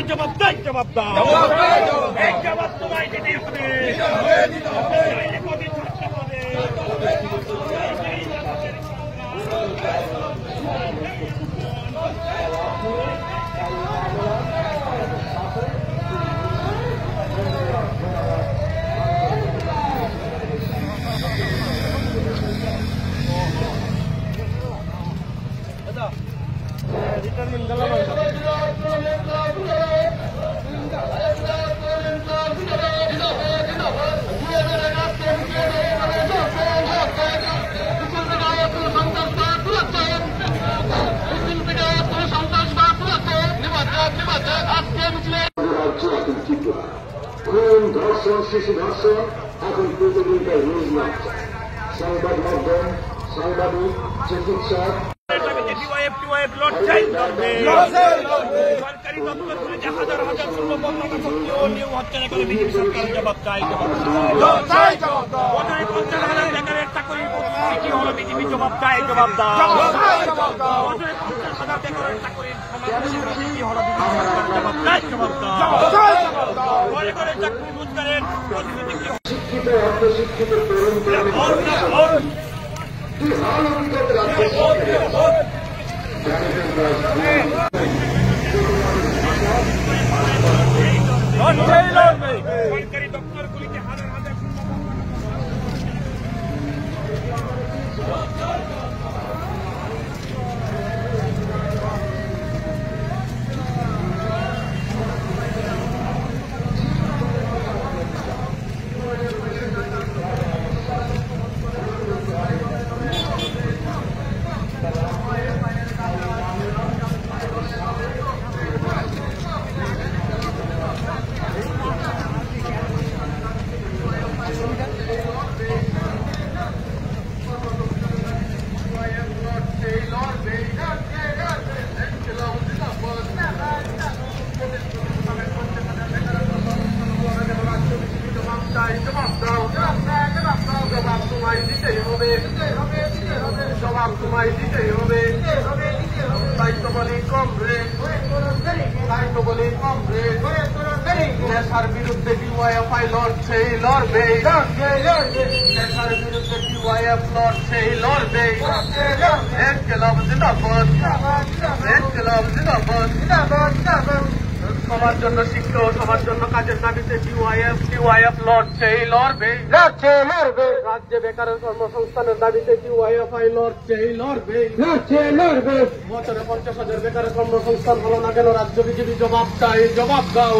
তোমার জবাব দাও, এই জবাব তোমায় দিতে হবে। কদিন থাকতে হবে। খুন, ধর্ষণ, শিশু ধর্ষণ এখন প্রতিদিনকার নিউজ মাত্রা। সংবাদ মাধ্যম, সাংবাদিক, চিকিৎসক সরকারি দপ্তরগুলো যে হাজার হাজার নিয়োগ হচ্ছে না, করে বিজেপি সরকার জবাব চাই। 50,000 বেকারের চাকরির কি হলো, বিজেপি জবাব চাই, জবাব দাও। 50,000 বেকারের চাকরির কি হলো, বিজেপি সরকার জবাব চাই, জবাব দাও। ঘরে ঘরে চাকরি রোজগারের পরিস্থিতি কি শিক্ষিত অর্ধশিক্ষিত তরুণ সরকারি দপ্তরগুলিতে হাজার হাজার জবাব তোমায় দিতেই হবে, জবাব তোমায় দিতেই হবে। দায়িত্ব বলে কমরেড, দায়িত্ব বলে কমরেড, নেশার বিরুদ্ধে ডিওয়াইএফআই লড়ছেই লড়বে, নেশার বিরুদ্ধে ডিওয়াইএফ লড়ছেই লড়বে। ইনকিলাব জিন্দাবাদ, ইনকিলাব জিন্দাবাদ। সবার জন্য শিক্ষা ও সবার জন্য কাজের দাবিতে ডিওয়াইএফ লড়ছেই লড়বে, রাজ্যে বেকারের কর্মসংস্থানের দাবিতে ডিওয়াইএফআই লড়ছেই লড়বে। বছরে 50,000 বেকারের কর্মসংস্থান হলো না কেন, রাজ্য বিজেপি জবাব চাই, জবাব দাও।